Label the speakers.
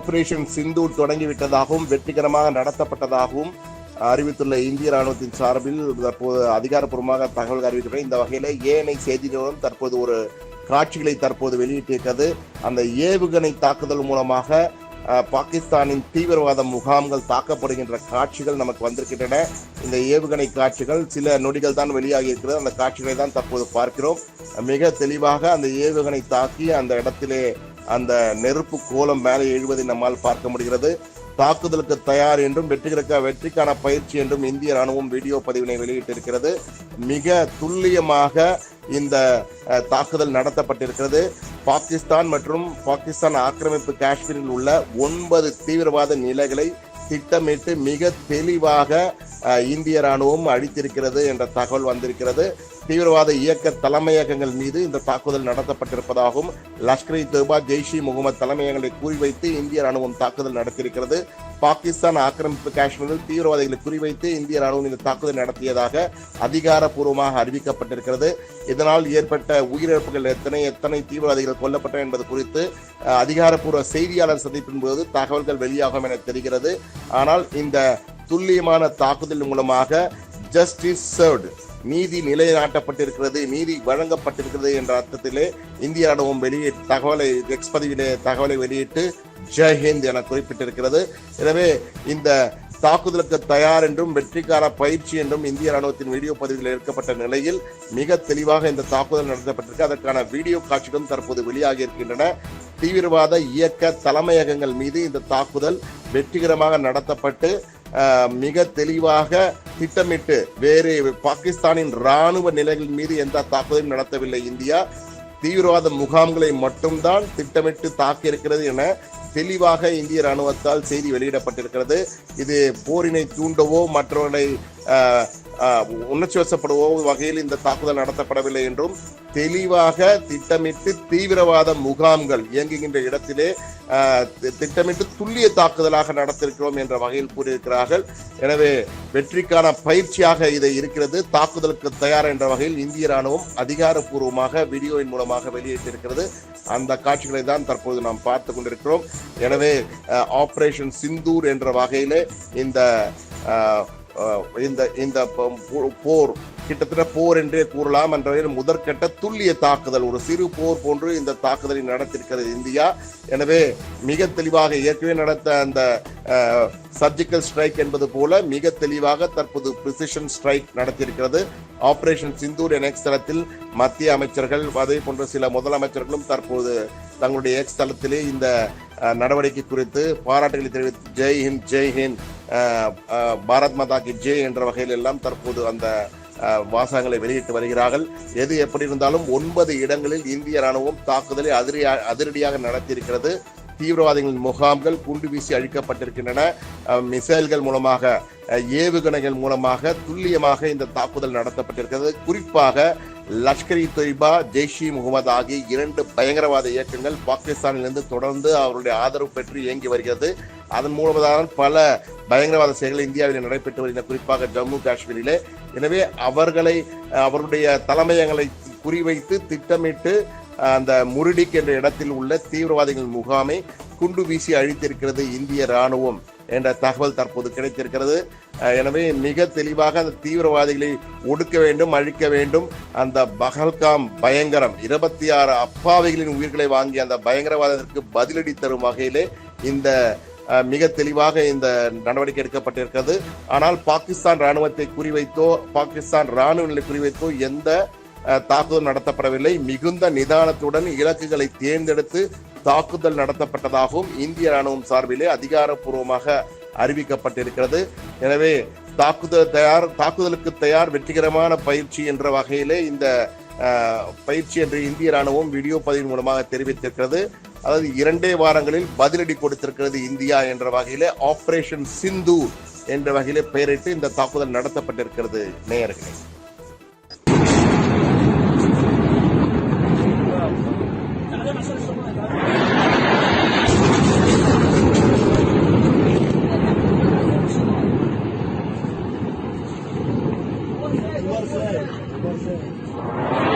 Speaker 1: Operation Sindoor தொடங்கிவிட்டதாகவும் வெற்றிகரமாக நடத்தப்பட்டதாகவும் அறிவித்துள்ள இந்திய ராணுவத்தின் சார்பில் தற்போது அதிகாரப்பூர்வமாக தகவல் அறிவிக்கப்பட்ட இந்த வகையில ஏஎன்ஐ செய்தி நிறுவனம் தற்போது ஒரு காட்சிகளை தற்போது வெளியிட்டிருக்கிறது. அந்த ஏவுகணை தாக்குதல் மூலமாக பாகிஸ்தானின் தீவிரவாத முகாம்கள் தாக்கப்படுகின்ற காட்சிகள் நமக்கு வந்திருக்கின்றன. இந்த ஏவுகணை காட்சிகள் சில நொடிகள் தான் வெளியாகி இருக்கிறது. அந்த காட்சிகளை தான் தற்போது பார்க்கிறோம். மிக தெளிவாக அந்த ஏவுகணை தாக்கி அந்த இடத்திலே அந்த நெருப்பு கோலம் மேலே எழுவதை நம்மால் பார்க்க முடிகிறது. தாக்குதலுக்கு தயார் என்றும் வெற்றிக்கான பயிற்சி என்றும் இந்திய ராணுவம் வீடியோ பதிவினை வெளியிட்டிருக்கிறது. மிக துல்லியமாக இந்த தாக்குதல் நடத்தப்பட்டிருக்கிறது. பாகிஸ்தான் மற்றும் பாகிஸ்தான் ஆக்கிரமிப்பு காஷ்மீரில் உள்ள 9 தீவிரவாத நிலைகளை திட்டமிட்டு மிக தெளிவாக இந்திய ராணுவம் அழித்திருக்கிறது என்ற தகவல் வந்திருக்கிறது. தீவிரவாத இயக்க தலைமையகங்கள் மீது இந்த தாக்குதல் நடத்தப்பட்டிருப்பதாகவும் லஷ்கர்-இ-தொய்பா, ஜெய்ஷ்-இ-முகமது தலைமையகங்களை குறிவைத்து இந்திய ராணுவம் தாக்குதல் நடத்தியிருக்கிறது. பாகிஸ்தான் ஆக்கிரமிப்பு காஷ்மீரில் தீவிரவாதிகளை குறிவைத்து இந்திய ராணுவம் இந்த தாக்குதல் நடத்தியதாக அதிகாரப்பூர்வமாக அறிவிக்கப்பட்டிருக்கிறது. இதனால் ஏற்பட்ட உயிரிழப்புகள் எத்தனை தீவிரவாதிகள் கொல்லப்பட்டன என்பது குறித்து அதிகாரப்பூர்வ செய்தியாளர் சந்திப்பின் போது தகவல்கள் வெளியாகும் என தெரிகிறது. ஆனால் இந்த துல்லியமான தாக்குதல் மூலமாக ஜஸ்டிஸ் சர்வ்டு, நீதி நிலைநாட்டப்பட்டிருக்கிறது, நீதி வழங்கப்பட்டிருக்கிறது என்ற அர்த்தத்திலே இந்திய ராணுவம் தகவலை எக்ஸ் பதிவிலே தகவலை வெளியிட்டு ஜெய்ஹிந்த் என குறிப்பிட்டிருக்கிறது. எனவே இந்த தாக்குதலுக்கு தயார் என்றும் வெற்றிக்கான பயிற்சி என்றும் இந்திய ராணுவத்தின் வீடியோ பதிவில் எடுக்கப்பட்ட நிலையில் மிக தெளிவாக இந்த தாக்குதல் நடத்தப்பட்டிருக்கு. அதற்கான வீடியோ காட்சிகளும் தற்போது வெளியாகி இருக்கின்றன. தீவிரவாத இயக்க தலைமையகங்கள் மீது இந்த தாக்குதல் வெற்றிகரமாக நடத்தப்பட்டு மிக தெளிவாக திட்டமிட்டு வேறு பாகிஸ்தானின் ராணுவ நிலைகள் மீது எந்த தாக்குதலும் நடத்தவில்லை. இந்தியா தீவிரவாத முகாம்களை மட்டும்தான் திட்டமிட்டு தாக்கியிருக்கிறது என தெளிவாக இந்திய ராணுவத்தால் செய்தி வெளியிடப்பட்டிருக்கிறது. இது போரினை தூண்டவோ மற்றவர்களை உணர்ச்சி வசப்படுவோ வகையில் இந்த தாக்குதல் நடத்தப்படவில்லை என்றும் தெளிவாக திட்டமிட்டு தீவிரவாத முகாம்கள் இயங்குகின்ற இடத்திலே திட்டமிட்டு துல்லிய தாக்குதலாக நடத்திருக்கிறோம் என்ற வகையில் கூறியிருக்கிறார்கள். எனவே வெற்றிக்கான பயிற்சியாக இதை இருக்கிறது. தாக்குதலுக்கு தயார் என்ற வகையில் இந்திய ராணுவம் அதிகாரப்பூர்வமாக வீடியோவின் மூலமாக வெளியிட்டிருக்கிறது. அந்த காட்சிகளை தான் தற்போது நாம் பார்த்து கொண்டிருக்கிறோம். எனவே ஆபரேஷன் சிந்தூர் என்ற வகையிலே இந்த போர் கிட்டத்தட்ட போர் என்றே கூறலாம் என்ற முதற்கட்ட துல்லிய தாக்குதல், ஒரு சிறு போர் போன்று இந்த தாக்குதலை நடத்திருக்கிறது இந்தியா. எனவே மிக தெளிவாக ஏற்கனவே நடத்த அந்த சர்ஜிக்கல் ஸ்ட்ரைக் என்பது போல மிக தெளிவாக தற்போது பிரிசிஷன் ஸ்ட்ரைக் நடத்தியிருக்கிறது. ஆபரேஷன் சிந்தூர் எக்ஸ் தளத்தில் மத்திய அமைச்சர்கள் அதே போன்ற சில முதலமைச்சர்களும் தற்போது தங்களுடைய எக்ஸ் தளத்திலே இந்த நடவடிக்கை குறித்து பாராட்டுகளை தெரிவித்து ஜெய்ஹிந்த் பாரத் மாதா கி ஜெய் என்ற வகையில் எல்லாம் தற்போது அந்த வாசகங்களை வெளியிட்டு வருகிறார்கள். எது எப்படி இருந்தாலும் 9 இடங்களில் இந்திய ராணுவம் தாக்குதலை அதிரடியாக நடத்தியிருக்கிறது. தீவிரவாதிகளின் முகாம்கள் குண்டு வீசி அழிக்கப்பட்டிருக்கின்றன. மிசைல்கள் மூலமாக, ஏவுகணைகள் மூலமாக துல்லியமாக இந்த தாக்குதல் நடத்தப்பட்டிருக்கிறது. குறிப்பாக லஷ்கர்-இ-தொய்பா, ஜெய்ஷ்-இ-முகமது ஆகிய 2 பயங்கரவாத இயக்கங்கள் பாகிஸ்தானிலிருந்து தொடர்ந்து அவருடைய ஆதரவு பெற்று இயங்கி வருகிறது. அதன் மூலமாக பல பயங்கரவாத செயல்கள் இந்தியாவில் நடைபெற்று வருகின்றன, குறிப்பாக ஜம்மு காஷ்மீரிலே. எனவே அவருடைய தலைமையகங்களை குறிவைத்து திட்டமிட்டு அந்த முரிடிக் என்ற இடத்தில் உள்ள தீவிரவாதிகள் முகாமை குண்டு வீசி அழித்திருக்கிறது இந்திய ராணுவம் என்ற தகவல் தற்போது கிடைத்திருக்கிறது. எனவே மிக தெளிவாக அந்த தீவிரவாதிகளை ஒடுக்க வேண்டும், அழிக்க வேண்டும். அந்த பஹல்காம் பயங்கரம் 26 அப்பாவிகளின் உயிர்களை வாங்கிய அந்த பயங்கரவாதத்திற்கு பதிலடி தரும் வகையிலே இந்த மிக தெளிவாக இந்த நடவடிக்கை எடுக்கப்பட்டிருக்கிறது. ஆனால் பாகிஸ்தான் ராணுவத்தை குறிவைத்தோ பாகிஸ்தான் ராணுவ நிலை குறிவைத்தோ எந்த தாக்குதல் நடத்தப்படவில்லை. மிகுந்த நிதானத்துடன் இலக்குகளை தேர்ந்தெடுத்து தாக்குதல் நடத்தப்பட்டதாகவும் இந்திய ராணுவம் சார்பிலே அதிகாரப்பூர்வமாக அறிவிக்கப்பட்டிருக்கிறது. எனவே தாக்குதலுக்கு தயார், வெற்றிகரமான பயிற்சி என்ற வகையிலே இந்த பயிற்சி என்று இந்திய ராணுவம் வீடியோ பதிவின் மூலமாக தெரிவித்திருக்கிறது. அதாவது 2 வாரங்களில் பதிலடி கொடுத்திருக்கிறது இந்தியா என்ற வகையிலே ஆபரேஷன் சிந்தூர் என்ற வகையிலே பெயரிட்டு இந்த தாக்குதல் நடத்தப்பட்டிருக்கிறது. நேயர்களே,
Speaker 2: Gracias.